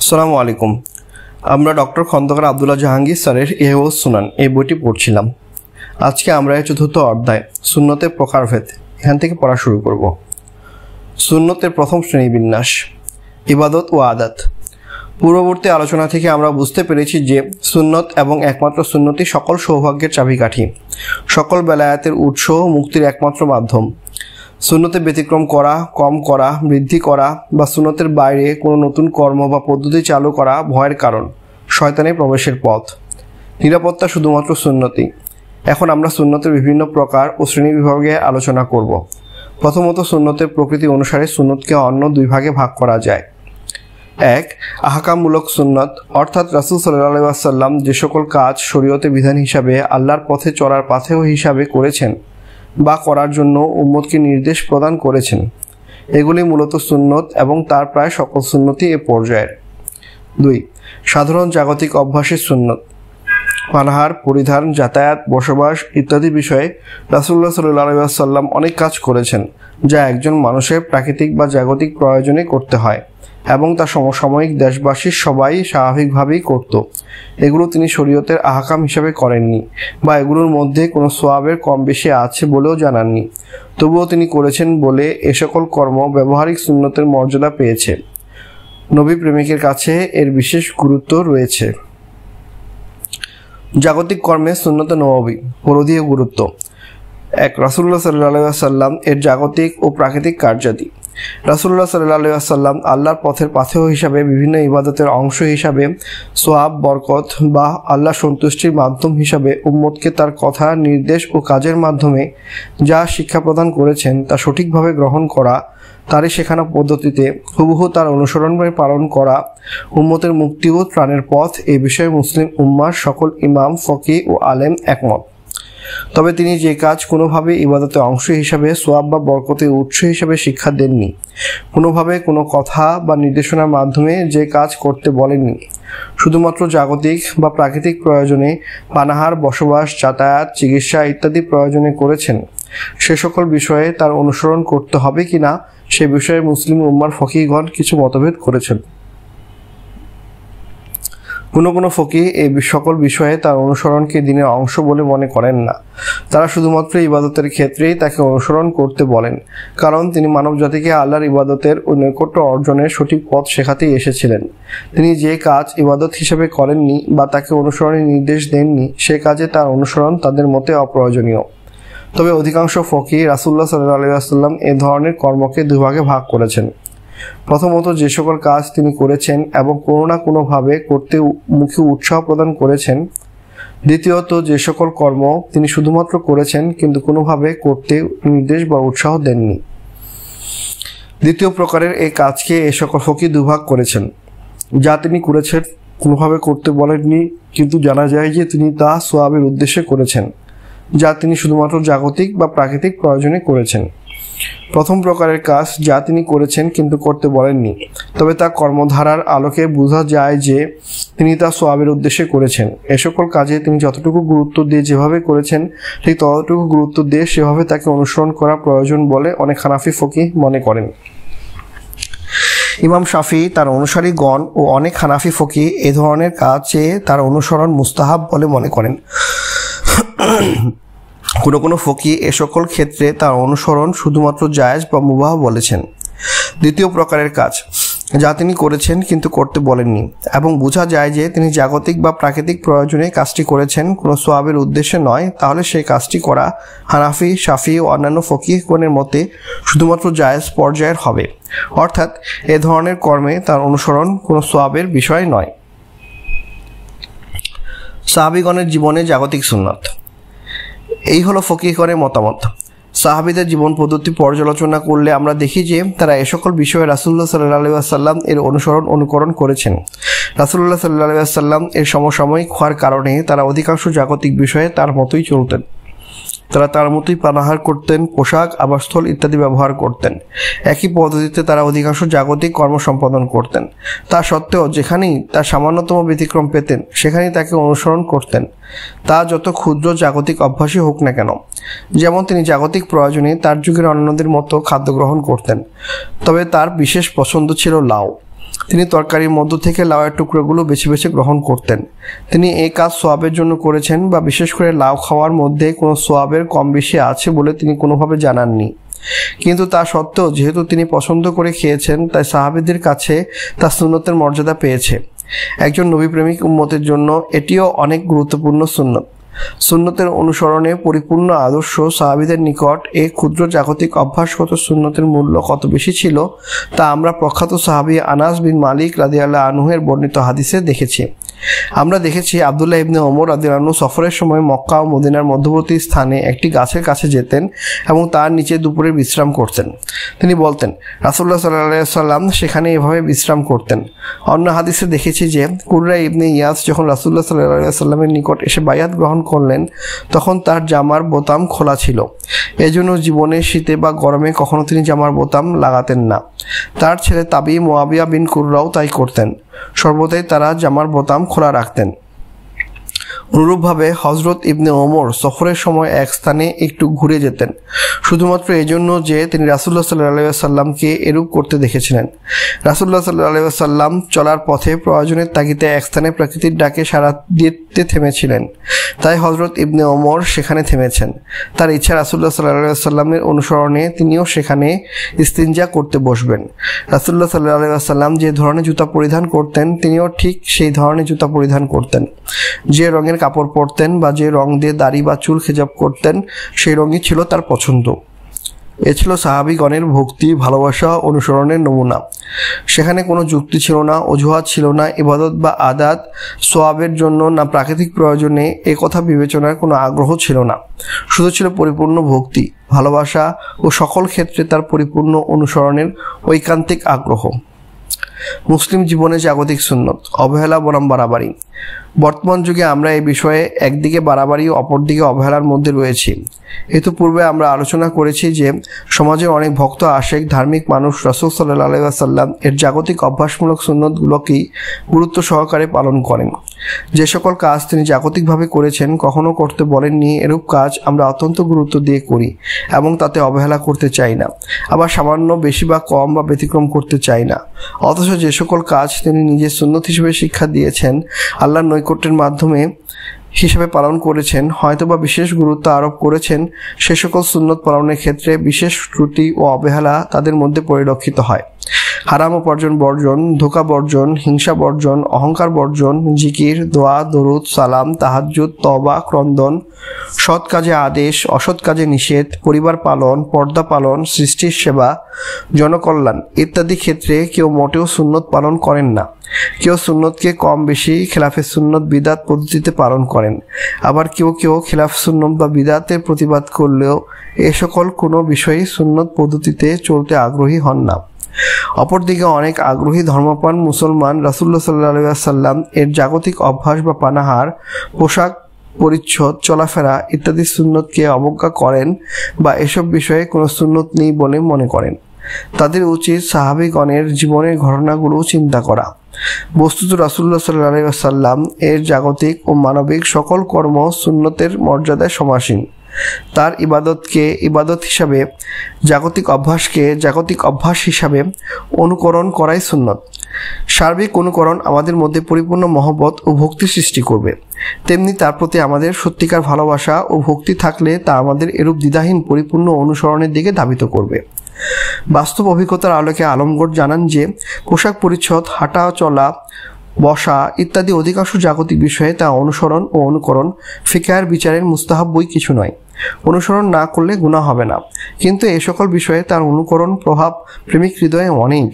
আসসালামু আলাইকুম। আমরা ডক্টর খন্দকার আব্দুল্লাহ জাহাঙ্গীর স্যারের ইহওয়াজ সুনান এই বইটি পড়ছিলাম। আজকে আমরা এই চতুর্থ অধ্যায় সুন্নতের প্রকারভেদ এখান থেকে পড়া শুরু করব। সুন্নতের প্রথম শ্রেণীবিন্যাস, ইবাদত ও আদাত। পূর্ববর্তী আলোচনা থেকে আমরা বুঝতে পেরেছি যে সুন্নত এবং একমাত্র সুন্নতই সকল সৌভাগ্যের চাবিকাঠি, সকল বেলায়াতের উৎস ও মুক্তির একমাত্র মাধ্যম। সুন্নতে ব্যতিক্রম করা, কম করা, বৃদ্ধি করা বা সুন্নতের বাইরে কোনো নতুন কর্ম বা পদ্ধতি চালু করা ভয়ের কারণ, শয়তানের প্রবেশের পথ। নিরাপত্তা শুধুমাত্র সুন্নতি। এখন আমরা সুন্নতের বিভিন্ন প্রকার ও শ্রেণী বিভাগে আলোচনা করব। প্রথমত, সুন্নতের প্রকৃতি অনুসারে সুন্নতকে অন্য দুই ভাগে ভাগ করা যায়। এক, আহকামমূলক সুন্নত, অর্থাৎ রাসূল সাল্লাল্লাহু আলাইহি ওয়াসাল্লাম যে সকল কাজ শরীয়তে বিধান হিসাবে আল্লাহর পথে চলার পাথেয় হিসাবে করেছেন বা করার জন্য উম্মতকে নির্দেশ প্রদান করেছেন, এগুলি মূলত সুন্নত এবং তার প্রায় সকল সুন্নতই এ পর্যায়ের। দুই, সাধারণ জাগতিক অভ্যাসের সুন্নত, পানাহার, পরিধান, যাতায়াত, বসবাস ইত্যাদি বিষয়ে রাসূলুল্লাহ সাল্লাল্লাহু আলাইহি ওয়াসাল্লাম অনেক কাজ করেছেন যা একজন মানুষের প্রাকৃতিক বা জাগতিক প্রয়োজনে করতে হয় এবং তা সমসাময়িক দেশবাসীর সবাই স্বাভাবিকভাবেই করত। এগুলো তিনি শরীয়তের আহকাম হিসাবে করেননি বা এগুলোর মধ্যে কোনো সোয়াবের কম বেশি আছে বলেও জানাননি। তবুও তিনি করেছেন বলে এ সকল কর্ম ব্যবহারিক সুন্নতের মর্যাদা পেয়েছে। নবী প্রেমিকের কাছে এর বিশেষ গুরুত্ব রয়েছে। জাগতিক কর্মে সুন্নতে নববী পরোধীয় গুরুত্ব। এক, রাসূলুল্লাহ সাল্লাল্লাহু আলাইহি ওয়াসাল্লাম এর জাগতিক ও প্রাকৃতিক কার্যাদি। রাসূলুল্লাহ সাল্লাল্লাহু আলাইহি ওয়াসাল্লাম আল্লাহর পথের পাথেয় হিসাবে বিভিন্ন ইবাদতের অংশ হিসাবে সোয়াব, বরকত বা আল্লাহ সন্তুষ্টির মাধ্যম হিসাবে উম্মতকে তার কথা, নির্দেশ ও কাজের মাধ্যমে যা শিক্ষা প্রদান করেছেন তা সঠিকভাবে গ্রহণ করা, তারই শেখানো পদ্ধতিতে হুবহু তার অনুসরণ পালন করা উম্মতের মুক্তি ও ত্রাণের পথ। এই বিষয়ে মুসলিম উম্মার সকল ইমাম, ফকি ও আলেম একমত। তবে তিনি যে কাজ কোনোভাবে ইবাদতের অংশ হিসাবে সোয়াব বা বরকতের উৎস হিসাবে শিক্ষা দেননি, কোনোভাবে কোনো কথা বা নির্দেশনার মাধ্যমে যে কাজ করতে বলেননি, শুধুমাত্র জাগতিক বা প্রাকৃতিক প্রয়োজনে পানাহার, বসবাস, যাতায়াত, চিকিৎসা ইত্যাদি প্রয়োজনে করেছেন, সে সকল বিষয়ে তার অনুসরণ করতে হবে কিনা সে বিষয়ে মুসলিম উম্মার ফকিহগণ কিছু মতভেদ করেছেন। কোনো ফকিহ এই সকল বিষয়ে তার অনুসরণকে দিনের অংশ বলে মনে করেন না। তারা শুধুমাত্র ইবাদতের ক্ষেত্রেই তাকে অনুসরণ করতে বলেন, কারণ তিনি মানব জাতিকে আল্লাহর ইবাদতের ও নৈকট্য অর্জনের সঠিক পথ শেখাতেই এসেছিলেন। তিনি যে কাজ ইবাদত হিসেবে করেননি বা তাকে অনুসরণের নির্দেশ দেননি, সে কাজে তার অনুসরণ তাদের মতে অপ্রয়োজনীয়। তবে অধিকাংশ ফকিহ রাসূলুল্লাহ সাল্লাল্লাহু আলাইহি ওয়াসাল্লাম এ ধরনের কর্মকে দুভাগে ভাগ করেছেন। প্রথমত, যে সকল কাজ তিনি করেছেন এবং কোনো না কোনোভাবে করতে মুখে উৎসাহ প্রদান করেছেন। দ্বিতীয়ত, যে সকল কর্ম তিনি শুধুমাত্র করেছেন কিন্তু কোনোভাবে করতে নির্দেশ বা উৎসাহ দেননি। দ্বিতীয় প্রকারের এই কাজকে এ সকল ফকিহ দুভাগ করেছেন। যা তিনি করেছেন কোনোভাবে করতে বলেননি কিন্তু জানা যায় যে তিনি তা সোয়াবের উদ্দেশ্যে করেছেন, যা তিনি শুধুমাত্র জাগতিক বা প্রাকৃতিক প্রয়োজনে করেছেন। প্রথম প্রকারের কাজ যা তিনি করেছেন কিন্তু করতে বলেননি, তবে তা কর্মধারার আলোকে বোঝা যায় যে তিনি তা সোয়াবের উদ্দেশ্যে করেছেন। এ সকল কাজে তিনি যতটুকু গুরুত্ব দিয়ে যেভাবে করেছেন ঠিক ততটুকু গুরুত্ব দিয়ে সেভাবে তাকে অনুসরণ করা প্রয়োজন বলে অনেক হানাফি ফকিহ মনে করেন। ইমাম শাফি, তার অনুসারীগণ ও অনেক হানাফি ফকিহ এ ধরনের কাজে তার অনুসরণ মুস্তাহাব বলে মনে করেন। কোনো ফকিহ এ সকল ক্ষেত্রে তার অনুসরণ শুধুমাত্র জায়েজ বা মুবাহ বলেছেন। দ্বিতীয় প্রকারের কাজ যা তিনি করেছেন কিন্তু করতে বলেননি এবং বোঝা যায় যে তিনি জাগতিক বা প্রাকৃতিক প্রয়োজনে কাজটি করেছেন, কোনো সোয়াবের উদ্দেশ্যে নয়, তাহলে সেই কাজটি করা হানাফি, শাফি ও অন্যান্য ফকিহগণের মতে শুধুমাত্র জায়েজ পর্যায়ের হবে, অর্থাৎ এ ধরনের কর্মে তার অনুসরণ কোনো সোয়াবের বিষয় নয়। সাহাবীগণের জীবনে জাগতিক সুন্নত। এই হলো ফকিহগণের মতামত। সাহাবীদের জীবন পদ্ধতি পর্যালোচনা করলে আমরা দেখি যে তারা এ সকল বিষয়ে রাসূলুল্লাহ সাল্লাল্লাহু আলাইহি ওয়াসাল্লাম এর অনুকরণ করেছেন। রাসূলুল্লাহ সাল্লাল্লাহু আলাইহি ওয়াসাল্লাম এর সমসাময়িক হওয়ার কারণে তারা অধিকাংশ জাগতিক বিষয়ে তার মতোই চলতেন। তারা তার মতোই পানাহার করতেন, পোশাক, আবাসস্থল ইত্যাদি ব্যবহার করতেন। একই পদ্ধতিতে তারা অধিকাংশ জাগতিক কর্ম সম্পাদন করতেন। তা সত্ত্বেও যেখানেই তার সামান্যতম ব্যতিক্রম পেতেন সেখানেই তাকে অনুসরণ করতেন, তা যত ক্ষুদ্র জাগতিক অভ্যাসই হোক না কেন। যেমন তিনি জাগতিক প্রয়োজনে তার যুগের অন্যদের মতো খাদ্য গ্রহণ করতেন, তবে তার বিশেষ পছন্দ ছিল লাউ। তিনি তরকারির মধ্য থেকে লাউয়ের টুকরোগুলো বেছে বেছে গ্রহণ করতেন। তিনি এই কাজ সোয়াবের জন্য করেছেন বা বিশেষ করে লাউ খাওয়ার মধ্যে কোনো সোয়াবের কম বেশি আছে বলে তিনি কোনোভাবে জানাননি। কিন্তু তা সত্ত্বেও যেহেতু তিনি পছন্দ করে খেয়েছেন, তাই সাহাবীদের কাছে তা সুন্নতের মর্যাদা পেয়েছে। একজন নবীপ্রেমিক উম্মতের জন্য এটিও অনেক গুরুত্বপূর্ণ সুন্নত। সুন্নতের অনুসরণে পরিপূর্ণ আদর্শ সাহাবীদের নিকট এই ক্ষুদ্র জাগতিক অভ্যাসগত সুন্নতের মূল্য কত বেশি ছিল তা আমরা প্রখ্যাত সাহাবী আনাস বিন মালিক রাদিয়াল্লাহু আনহু এর বর্ণিত হাদিসে দেখেছি। আমরা দেখেছি আব্দুল্লাহ ইবনে ওমর রাদিয়াল্লাহু আনহু সফরের সময় মক্কা ও মদিনার মধ্যবর্তী স্থানে একটি গাছের কাছে যেতেন এবং তার নিচে দুপুরে বিশ্রাম করতেন। তিনি বলতেন, রাসূলুল্লাহ সাল্লাল্লাহু আলাইহি ওয়াসাল্লাম সেখানে এভাবে বিশ্রাম করতেন। অন্য হাদিসে দেখেছি যে কুররা ইবনে ইয়াস যখন রাসূলুল্লাহ সাল্লাল্লাহু আলাইহি ওয়াসাল্লামের নিকট এসে বায়াত গ্রহণ করলেন, তখন তার জামার বোতাম খোলা ছিল। এজন্য জীবনে শীতে বা গরমে কখনো তিনি জামার বোতাম লাগাতেন না। তার ছেলে তাবি মুয়াবিয়া বিন কুররাও তাই করতেন, সর্বদাই তারা জামার বোতাম খোলা রাখতেন। অনুরূপভাবে হযরত ইবনে ওমর সফরের সময় এক স্থানে একটু ঘুরে যেতেন, শুধুমাত্র এজন্য যে তিনি রাসূলুল্লাহ সাল্লাল্লাহু আলাইহি ওয়াসাল্লামকে এরূপ করতে দেখেছিলেন। রাসূলুল্লাহ সাল্লাল্লাহু আলাইহি ওয়াসাল্লাম চলার পথে প্রয়োজনের তাগিদে এক স্থানে প্রকৃতির ডাকে সাড়া দিতে থেমেছিলেন, তাই হযরত ইবনে ওমর সেখানে থেমেছেন। তার ইচ্ছা রাসূলুল্লাহ সাল্লাল্লাহু আলাইহি ওয়াসাল্লামের অনুসরণে তিনিও সেখানে ইস্তিনজা করতে বসবেন। রাসূলুল্লাহ সাল্লাল্লাহু আলাইহি ওয়াসাল্লাম যে ধরনের জুতা পরিধান করতেন, তিনিও ঠিক সেই ধরনের জুতা পরিধান করতেন। যে রঙের কাপড় পরতেন বা যে রং দিয়ে দাড়ি বা চুল খেজাব করতেন, সেই রঙই ছিল তার পছন্দ। এ ছিল সাহাবীগণের ভক্তি, ভালোবাসা, অনুসরণের নমুনা। সেখানে কোনো যুক্তি ছিল না, অজুহাত ছিল না, ইবাদত বা আদাত সোয়াবের জন্য না প্রাকৃতিক প্রয়োজনে এ কথা বিবেচনার কোনো আগ্রহ ছিল না। শুধু ছিল পরিপূর্ণ ভক্তি, ভালোবাসা ও সকল ক্ষেত্রে তার পরিপূর্ণ অনুসরণের ঐকান্তিক আগ্রহ। মুসলিম জীবনে জাগতিক সুন্নত, অবহেলা বনাম বাড়াবাড়ি। বর্তমান যুগে আমরা এই বিষয়ে একদিকে বাড়াবাড়ি ও অপরদিকে অবহেলার মধ্যে রয়েছি। ইতিপূর্বে আমরা আলোচনা করেছি যে সমাজের অনেক ভক্ত আশেক ধার্মিক মানুষ রাসূল সাল্লাল্লাহু আলাইহি ওয়াসাল্লাম এর জাগতিক অভ্যাসমূলক সুন্নতগুলোকেই গুরুত্ব সহকারে পালন করেন। যে সকল কাজ তিনি জাগতিকভাবে করেছেন, কখনো করতে বলেননি, এরূপ কাজ আমরা অত্যন্ত গুরুত্ব দিয়ে করি এবং তাতে অবহেলা করতে চাই না, আবার সামান্য বেশি বা কম বা ব্যতিক্রম করতে চাই না। অথচ যে সকল কাজ তিনি নিজের সুন্নত হিসেবে শিক্ষা দিয়েছেন, আল্লাহর নৈকট্যের মাধ্যমে হিসেবে পালন করেছেন, হয়তোবা বিশেষ গুরুত্ব আরোপ করেছেন, সে সকল সুন্নত পালনের ক্ষেত্রে বিশেষ ত্রুটি ও অবহেলা তাদের মধ্যে পরিলক্ষিত হয়। হারাম উপার্জন বর্জন, ধোঁকা বর্জন, হিংসা বর্জন, অহংকার বর্জন, জিকির, দোয়া, দরুদ, সালাম, তাহাজ্জুদ, তওবা, ক্রন্দন, সৎ কাজে আদেশ, অসৎ কাজে নিষেধ, পরিবার পালন, পর্দা পালন, সৃষ্টির সেবা, জনকল্যাণ ইত্যাদি ক্ষেত্রে কেউ মোটেও সুন্নত পালন করেন না। কেউ সুন্নতকে কম বেশি খেলাফে সুন্নত বিদাত পদ্ধতিতে পালন করেন, আবার কেউ কেউ খেলাফ সুন্নত বা বিদাতের প্রতিবাদ করলেও এ সকল কোনো বিষয়েই সুন্নত পদ্ধতিতে চলতে আগ্রহী হন না। অপরদিকে অনেক আগ্রহী ধর্মপ্রাণ মুসলমান রাসূলুল্লাহ সাল্লাল্লাহু আলাইহি ওয়াসাল্লাম এর জাগতিক অভ্যাস বা পানাহার, পোশাক পরিচ্ছদ, চলাফেরা ইত্যাদি সুন্নতকে অবজ্ঞা করেন বা এসব বিষয়ে কোনো সুন্নত নেই বলে মনে করেন। তাদের উচিত সাহাবীগণের জীবনের ঘটনাগুলো চিন্তা করা। বস্তুত রাসূলুল্লাহ সাল্লাল্লাহু আলাইহি ওয়াসাল্লাম এর জাগতিক ও মানবিক সকল কর্ম সুন্নতের মর্যাদায় সমাসীন। তার ইবাদতকে ইবাদত হিসাবে, জাগতিক অভ্যাসকে জাগতিক অভ্যাস হিসাবে অনুকরণ করাই সুন্নত। সার্বিক অনুকরণ আমাদের মধ্যে পরিপূর্ণ মহব্বত ও ভক্তি সৃষ্টি করবে। তেমনি তার প্রতি আমাদের সত্যিকার ভালোবাসা ও ভক্তি থাকলে তা আমাদের এরূপ দ্বিধাহীন পরিপূর্ণ অনুসরণের দিকে ধাবিত করবে। বাস্তব অভিজ্ঞতার আলোকে আলমগড় জানান যে পোশাক পরিচ্ছদ, হাঁটা চলা, বসা ইত্যাদি অধিকাংশ জাগতিক বিষয়ে তা অনুসরণ ও অনুকরণ ফিকহের বিচারের মুস্তাহাব বই কিছু নয়। অনুসরণ না করলে গুনাহ হবে না, কিন্তু এ সকল বিষয়ে তার অনুকরণ প্রভাব প্রেমিক হৃদয়ে অনেক।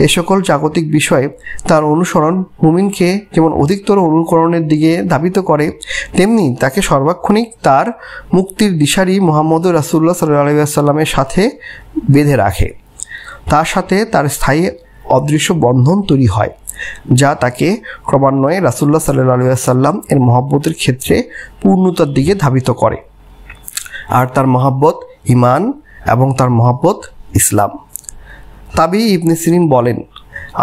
এ সকল জাগতিক বিষয়ে তার অনুসরণ মুমিনকে যেমন অধিকতর অনুকরণের দিকে ধাবিত করে, তেমনি তাকে সর্বাক্ষণিক তার মুক্তির দিশারি মুহাম্মদ রাসূলুল্লাহ সাল্লাল্লাহু আলাইহি ওয়াসাল্লামের সাথে বেঁধে রাখে। তার সাথে তার স্থায়ী অদৃশ্য বন্ধন তৈরি হয়, যা তাকে ক্রমান্বয়ে রাসূলুল্লাহ সাল্লাল্লাহু আলাইহি ওয়াসাল্লাম এর মহব্বতের ক্ষেত্রে পূর্ণতার দিকে ধাবিত করে। আর তার মহব্বত ঈমান এবং তার মহব্বত ইসলাম। তাবি ইবনে সিরিন বলেন,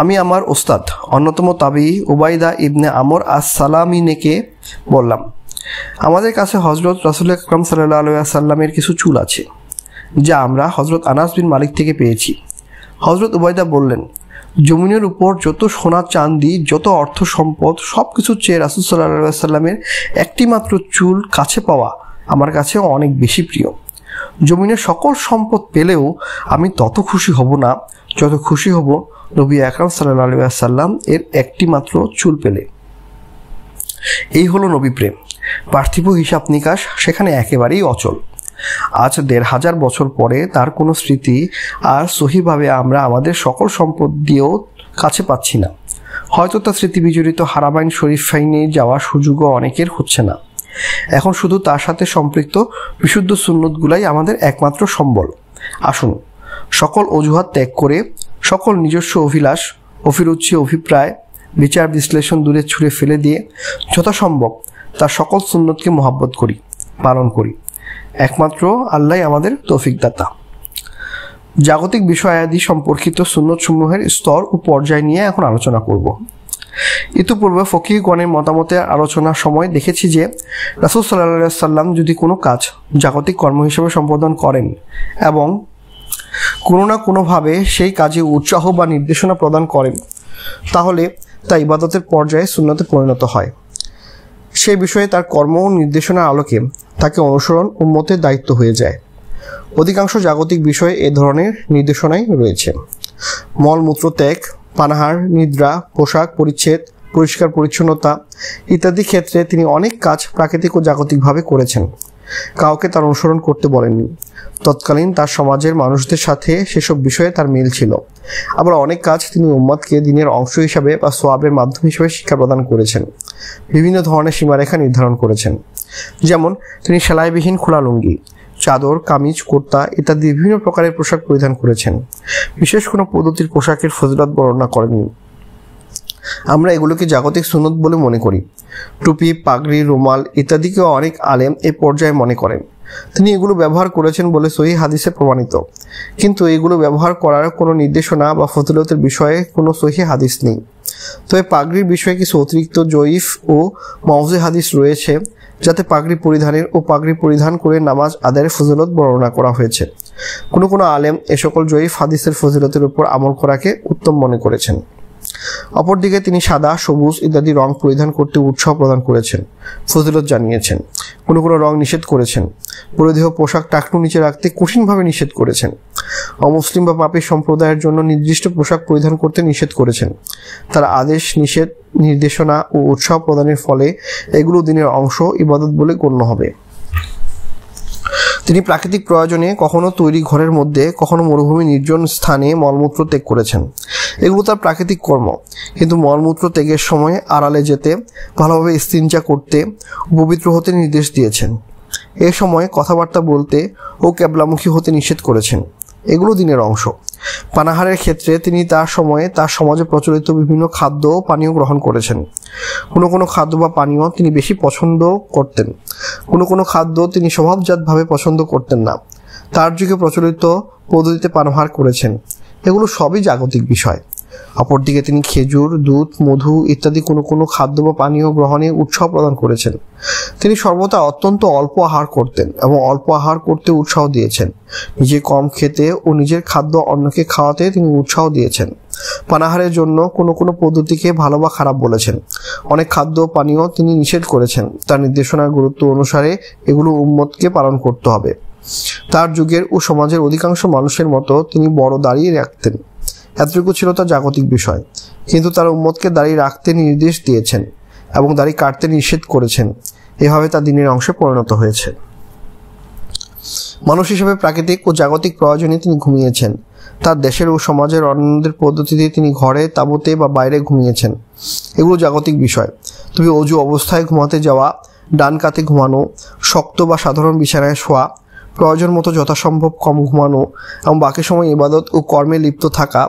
আমি আমার ওস্তাদ অন্যতম তাবি উবাইদা ইবনে আমর আস-সালামিনেকে বললাম, আমাদের কাছে হযরত রাসূল আকরাম সাল্লাল্লাহু আলাইহি ওয়াসাল্লামের কিছু চুল আছে, যা আমরা হযরত আনাস বিন মালিক থেকে পেয়েছি। হযরত উবাইদা বললেন, জমিনের উপর যত সোনা চাঁদি, যত অর্থ সম্পদ, সব কিছুর চেয়ে রাসূল সাল্লাল্লাহু আলাইহি ওয়াসাল্লামের একটি মাত্র চুল কাছে পাওয়া আমার কাছে অনেক বেশি প্রিয়। জমিনের সকল সম্পদ পেলেও আমি তত খুশি হব না যত খুশি হব নবী আকরাম সাল্লাল্লাহু আলাইহি ওয়াসাল্লাম এর একটি মাত্র চুল পেলে। এই হলো নবী প্রেম। পার্থিব হিসাব নিকাশ সেখানে একেবারেই অচল। আজ ১৫০০ বছর পরে তার কোনো স্মৃতি আর সহিভাবে আমরা আমাদের সকল সম্পদ দিয়েও কাছে পাচ্ছি না। হয়তো তার স্মৃতি বিজড়িত হারামাইন শরীফাইনে যাওয়ার সুযোগও অনেকের হচ্ছে না। এখন শুধু তার সাথে সম্পৃক্ত বিশুদ্ধ সুন্নতগুলাই আমাদের একমাত্র সম্বল। আসুন সকল অজুহাত ত্যাগ করে, সকল নিজস্ব অভিলাষ, অভিরুচি, অভিপ্রায়, বিচার বিশ্লেষণ দূরে ছুঁড়ে ফেলে দিয়ে যথাসম্ভব তার সকল সুন্নতকে মহব্বত করি, পালন করি। একমাত্র আল্লাহ আমাদের তৌফিকদাতা। জাগতিক বিষয়াদি সম্পর্কিত সুন্নতসমূহের স্তর ও পর্যায় নিয়ে এখন আলোচনা করব। ইতিপূর্বে ফকিহগণের মতামতের আলোচনার সময় দেখেছি যে রাসূল সাল্লাল্লাহু আলাইহি ওয়াসাল্লাম যদি কোনো কাজ জাগতিক কর্ম হিসেবে সম্পাদন করেন এবং কোনো না কোনোভাবে সেই কাজে উৎসাহ বা নির্দেশনা প্রদান করেন, তাহলে তা ইবাদতের পর্যায়ে সুন্নতে পরিণত হয়। সেই বিষয়ে তার কর্ম ও নির্দেশনার আলোকে তাকে অনুসরণ উম্মতের দায়িত্ব হয়ে যায়। অধিকাংশ জাগতিক বিষয়ে এ ধরনের নির্দেশনাই রয়েছে। মলমূত্র ত্যাগ, পানাহার, নিদ্রা, পোশাক পরিচ্ছেদ, পরিষ্কার পরিচ্ছন্নতা ইত্যাদি ক্ষেত্রে তিনি অনেক কাজ প্রাকৃতিক ও জাগতিকভাবে করেছেন। কাউকে তার অনুসরণ করতে বলেননি। তৎকালীন তার সমাজের মানুষদের সাথে সেসব বিষয়ে তার মিল ছিল। আবার অনেক কাজ তিনি উম্মতকে দিনের অংশ হিসাবে বা সোয়াবের মাধ্যম হিসেবে শিক্ষা প্রদান করেছেন। বিভিন্ন ধরনের সীমারেখা নির্ধারণ করেছেন। যেমন তিনি সেলাইবিহীন খোলা লুঙ্গি, চাদর, কামিজ, কুর্তা ইত্যাদি বিভিন্ন প্রকারের পোশাক পরিধান করেছেন। বিশেষ কোনো পদ্ধতির পোশাকের ফজিলত বর্ণনা করেননি। আমরা এগুলোকে জাগতিক সুন্নত বলে মনে করি। টুপি, পাগড়ি, রুমাল ইত্যাদিকেও অনেক আলেম এই পর্যায়ে মনে করেন। তিনি এগুলো ব্যবহার করেছেন বলে সহিহ হাদিসে প্রমাণিত, কিন্তু এগুলো ব্যবহার করার কোনো নির্দেশনা বা ফজিলতের বিষয়ে কোনো সহিহ হাদিস নেই। তবে পাগড়ির বিষয়ে কিছু অতিরিক্ত জয়ীফ ও মাউযু হাদিস রয়েছে, যাতে পাগড়ি পরিধানের ও পাগড়ি পরিধান করে নামাজ আদায়ের ফজিলত বর্ণনা করা হয়েছে। কোনো কোনো আলেম এ সকল জয়ীফ হাদিসের ফজিলতের উপর আমল করাকে উত্তম মনে করেছেন। অপরদিকে তিনি সাদা, সবুজ ইত্যাদি রং পরিধান করতে উৎসাহ প্রদান করেছেন, ফজিলত জানিয়েছেন। কোনো কোনো রং নিষেধ করেছেন। পরিধেয় পোশাক টাকনু নিচে রাখতে কঠিনভাবে নিষেধ করেছেন। অমুসলিম বা পাপী সম্প্রদায়ের জন্য নির্দিষ্ট পোশাক পরিধান করতে নিষেধ করেছেন। তার আদেশ, নিষেধ, নির্দেশনা ও উৎসাহ প্রদানের ফলে এগুলো দিনের অংশ, ইবাদত বলে গণ্য হবে। তিনি প্রাকৃতিক প্রয়োজনে কখনো তৈরি ঘরের মধ্যে, কখনো মরুভূমি নির্জন স্থানে মলমূত্র ত্যাগ করেছেন। এগুলো তার প্রাকৃতিক কর্ম। কিন্তু মলমূত্র ত্যাগের সময় আড়ালে যেতে, ভালোভাবে ইস্তিনজা করতে, পবিত্র হতে নির্দেশ দিয়েছেন। এ সময় কথাবার্তা বলতে ও ক্যাবলামুখী হতে নিষেধ করেছেন। এগুলো দিনের অংশ। পানাহারের ক্ষেত্রে তিনি তার সময়ে তার সমাজে প্রচলিত বিভিন্ন খাদ্য ও পানীয় গ্রহণ করেছেন। কোনো কোনো খাদ্য বা পানীয় তিনি বেশি পছন্দ করতেন, কোনো কোনো খাদ্য তিনি স্বভাবজাতভাবে পছন্দ করতেন না। তার যুগে প্রচলিত পদ্ধতিতে পানাহার করেছেন। এগুলো সবই জাগতিক বিষয়। অপরদিকে তিনি খেজুর, দুধ, মধু ইত্যাদি কোনো কোনো খাদ্য বা পানীয় গ্রহণে উৎসাহ প্রদান করেছেন। তিনি সর্বদা অত্যন্ত অল্প আহার করতেন এবং অল্প আহার করতে উৎসাহ দিয়েছেন। নিজে কম খেতে ও নিজের খাদ্য অন্যকে খাওয়াতে তিনি উৎসাহ দিয়েছেন। পানাহারের জন্য কোনো কোনো পদ্ধতিকে ভালো বা খারাপ বলেছেন। অনেক খাদ্য পানীয় তিনি নিষেধ করেছেন। তার নির্দেশনার গুরুত্ব অনুসারে এগুলো উম্মতকে পালন করতে হবে। তার যুগের ও সমাজের অধিকাংশ মানুষের মতো তিনি বড় দাঁড়িয়ে রাখতেন। এতটুকু ছিল তার জাগতিক বিষয়। কিন্তু তার উম্মতকে দাড়ি রাখতে নির্দেশ দিয়েছেন এবং দাড়ি কাটতে নিষেধ করেছেন। এভাবে তা দিনের অংশে পরিণত হয়েছে। মানুষ হিসেবে প্রাকৃতিক ও জাগতিক প্রয়োজনে তিনি ঘুমিয়েছেন। তার দেশের ও সমাজের অন্যদের পদ্ধতিতে তিনি ঘরে, তাঁবুতে বা বাইরে ঘুমিয়েছেন। এগুলো জাগতিক বিষয়। তবে অজু অবস্থায় ঘুমাতে যাওয়া, ডান কাতে ঘুমানো, শক্ত বা সাধারণ বিছানায় শোয়া, প্রয়োজন মতো যথাসম্ভব কম ঘুমানো এবং বাকি সময় ইবাদত ও কর্মে লিপ্ত থাকা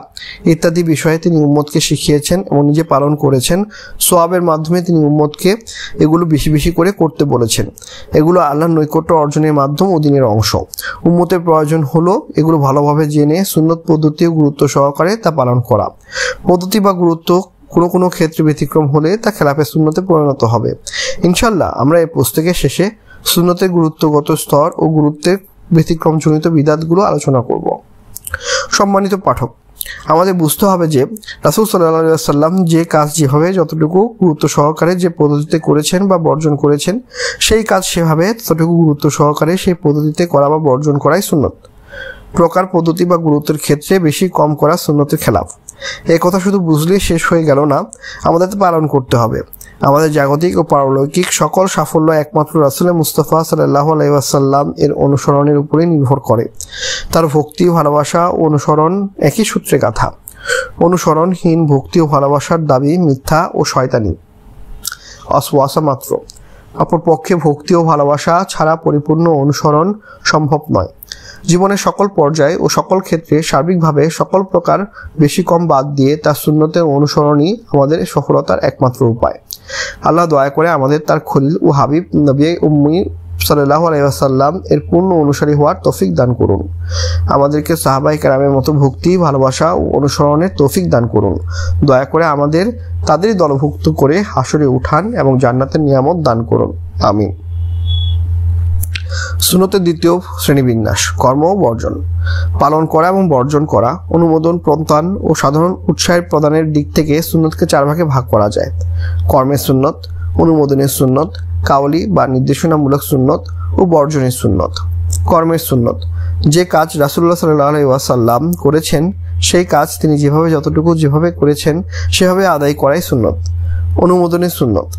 ইত্যাদি বিষয়ে তিনি উম্মতকে শিখিয়েছেন এবং নিজে পালন করেছেন। সোয়াবের মাধ্যমে তিনি উম্মতকে এগুলো বেশি বেশি করে করতে বলেছেন। এগুলো আল্লাহর নৈকট্য অর্জনের মাধ্যম ও দিনের অংশ। উম্মতের প্রয়োজন হলো এগুলো ভালোভাবে জেনে সুন্নত পদ্ধতি ও গুরুত্ব সহকারে তা পালন করা। পদ্ধতি বা গুরুত্ব কোনো কোনো ক্ষেত্রে ব্যতিক্রম হলে তা খেলাফে সুন্নতে পরিণত হবে। ইনশাল্লাহ আমরা এই পুস্তকের শেষে সুন্নতের গুরুত্বগত স্তর ও গুরুত্বের ব্যতিক্রমজনিত বিদাতগুলো আলোচনা করব। সম্মানিত পাঠক, আমাদের বুঝতে হবে যে রাসূল সাল্লাল্লাহু আলাইহি ওয়াসাল্লাম যে কাজ যেভাবে যতটুকু গুরুত্ব সহকারে যে পদ্ধতিতে করেছেন বা বর্জন করেছেন, সেই কাজ সেভাবে ততটুকু গুরুত্ব সহকারে সেই পদ্ধতিতে করা বা বর্জন করাই সুন্নত। প্রকার, পদ্ধতি বা গুরুত্বের ক্ষেত্রে বেশি কম করা সুন্নতের খেলাফ। এই কথা শুধু বুঝলেই শেষ হয়ে গেল না, আমাদের পালন করতে হবে। আমাদের জাগতিক ও পারলৌকিক সকল সাফল্য একমাত্র রাসূল মুস্তাফা সাল্লাল্লাহু আলাইহি ওয়াসাল্লাম এর অনুসরণের উপরেই নির্ভর করে। তার ভক্তি, ভালোবাসা ও অনুসরণ একই সূত্রে গাঁথা। অনুসরণহীন ভক্তি ও ভালোবাসার দাবি মিথ্যা ও শয়তানি, অসওয়াসা মাত্র। অপরপক্ষে ভক্তি ও ভালোবাসা ছাড়া পরিপূর্ণ অনুসরণ সম্ভব নয়। জীবনের সকল পর্যায়ে ও সকল ক্ষেত্রে সার্বিকভাবে সকল প্রকার বেশি কম বাদ দিয়ে তার সুন্নতের অনুসরণই আমাদের সফলতার একমাত্র উপায়। আল্লাহ দয়া করে আমাদের তার খলিল ও হাবিব নবী উম্মি সাল্লাল্লাহু আলাইহি ওয়াসাল্লাম এর পূর্ণ অনুসারী হওয়ার তৌফিক দান করুন। আমাদেরকে সাহাবায়ে কেরামের মতো ভক্তি, ভালোবাসা ও অনুসরণের তৌফিক দান করুন। দয়া করে আমাদের তাদেরই দলভুক্ত করে হাসরে উঠান এবং জান্নাতের নিয়ামত দান করুন। আমিন। সুন্নতের দ্বিতীয় শ্রেণীবিন্যাস, কর্ম ও বর্জন। পালন করা এবং বর্জন করা, অনুমোদন প্রদান ও সাধারণ উৎসাহের প্রদানের দিক থেকে সুন্নতকে 4 ভাগে ভাগ করা যায়। কর্মের সুন্নত, অনুমোদনের সুন্নত, কাওলি বা নির্দেশনামূলক সুন্নত ও বর্জনের সুন্নত। কর্মের সুন্নত, যে কাজ রাসূলুল্লাহ সাল্লাল্লাহু আলাইহি ওয়াসাল্লাম করেছেন সেই কাজ তিনি যেভাবে করেছেন সেভাবে আদায় করাই সুন্নত। অনুমোদনের সুন্নত,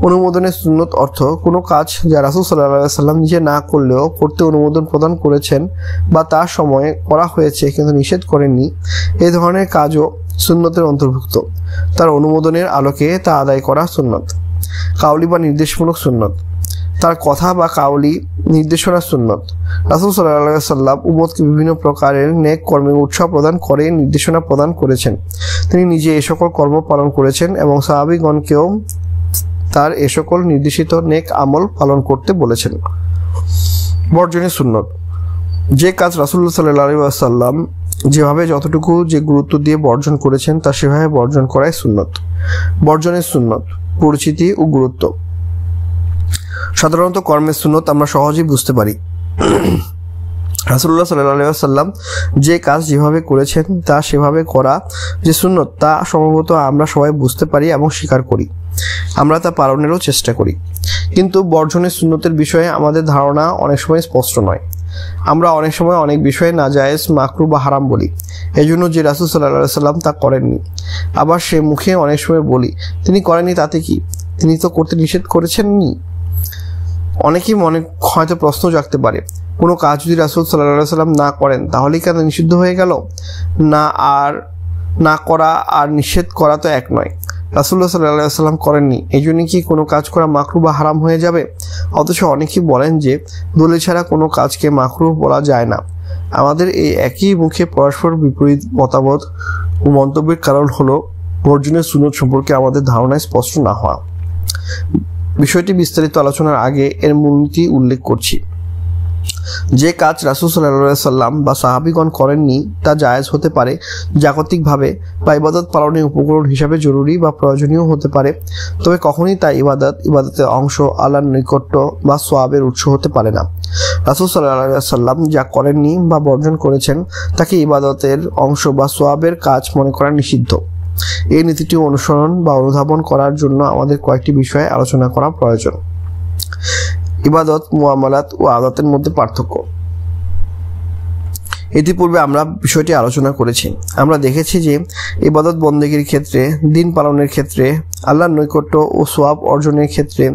অনুমোদনের সুন্নত অর্থ কোনো কাজ যা রাসূল সাল্লাল্লাহু আলাইহি ওয়াসাল্লাম নিজে না করলেও করতে অনুমোদন প্রদান করেছেন বা তার সময়ে করা হয়েছে কিন্তু নিষেধ করেননি, এই ধরনের কাজও সুন্নতের অন্তর্ভুক্ত। তার অনুমোদনের আলোকে তা আদায় করা সুন্নত। কাউলি বা নির্দেশমূলক সুন্নত, তার কথা বা কাউলি নির্দেশনা সুন্নত। রাসূল সাল্লাল্লাহু আলাইহি ওয়াসাল্লাম উম্মতকে বিভিন্ন প্রকারের নেক কর্মে উৎসাহ প্রদান করে নির্দেশনা প্রদান করেছেন। তিনি নিজে এ সকল কর্ম পালন করেছেন এবং সাহাবীগণকেও তার এ সকল নির্দেশিত নেক আমল পালন করতে বলেছেন। বর্জনের সুন্নত, যে কাজ রাসূলুল্লাহ সাল্লাল্লাহু আলাইহি ওয়াসাল্লাম যেভাবে যতটুকু যে গুরুত্ব দিয়ে বর্জন করেছেন তা সেভাবে বর্জন করাই সুন্নত। বর্জনের সুন্নত, পরিচিতি ও গুরুত্ব। সাধারণত কর্মের সুন্নত আমরা সহজেই বুঝতে পারি। রাসূলুল্লাহ সাল্লাল্লাহু আলাইহি ওয়াসাল্লাম যে কাজ যেভাবে করেছেন তা সেভাবে করা যে সুন্নত তা সম্ভবত আমরা সবাই বুঝতে পারি এবং স্বীকার করি। আমরা তা পালনেরও চেষ্টা করি। কিন্তু বর্জনের সুন্নতের বিষয়ে আমাদের ধারণা অনেক সময় স্পষ্ট নয়। আমরা অনেক সময় অনেক বিষয়ে নাজায়েজ, মাকরুহ বা হারাম বলি, এজন্য যে রাসূল সাল্লাল্লাহু আলাইহি ওয়াসাল্লাম তা করেননি। আবার সে মুখে অনেক সময় বলি তিনি করেননি তাতে কি, তিনি তো করতে নিষেধ করেছেননি। অনেকেই মনে হয়তো প্রশ্ন জাগতে পারে, কোনো কাজ যদি রাসূল সাল্লাল্লাহু আলাইহি ওয়াসাল্লাম না করেন তাহলেই কেন নিষিদ্ধ হয়ে গেল? না করা আর নিষেধ করা তো এক নয়। রাসূলুল্লাহ সাল্লাল্লাহু আলাইহি ওয়াসাল্লাম করেননি, এই জন্য কি কোনো কাজ করা মাকরুহ বা হারাম হয়ে যাবে? অথচ অনেকেই বলেন যে দলিল ছাড়া কোনো কাজকে মাকরুহ বলা যায় না। আমাদের এই একই মুখে পরস্পর বিপরীত মতামত ও মন্তব্যের কারণ হলো বর্জনের সুন্নত সম্পর্কে আমাদের ধারণা স্পষ্ট না হওয়া। বিষয়টি বিস্তারিত আলোচনার আগে এর মূলনীতি উল্লেখ করছি। যে কাজ রাসূল সাল্লাল্লাহু আলাইহি ওয়াসাল্লাম বা সাহাবীগণ করেননি তা জায়েজ হতে পারে, জাগতিকভাবে বা ইবাদত পালনের উপকরণ হিসাবে জরুরি বা প্রয়োজনীয় হতে পারে, তবে কখনোই তা ইবাদতের অংশ, আল্লাহর নৈকট্য বা সওয়াবের উৎস হতে পারে না। রাসূল সাল্লাল্লাহু আলাইহি ওয়াসাল্লাম যা করেননি বা বর্জন করেছেন তাকে ইবাদতের অংশ বা সওয়াবের কাজ মনে করা নিষিদ্ধ। এই নীতিটি অনুসরণ বা অনুধাবন করার জন্য আমাদের কয়েকটি বিষয়ে আলোচনা করা প্রয়োজন। ইবাদত, মুআমালাত ও আদাতের মধ্যে পার্থক্য। ইতিপূর্বে আমরা বিষয়টি আলোচনা করেছি। আমরা দেখেছি যে ইবাদত বন্দেগীর ক্ষেত্রে, দিন পালনের ক্ষেত্রে, আল্লাহর নৈকট্য ও সওয়াব অর্জনের ক্ষেত্রে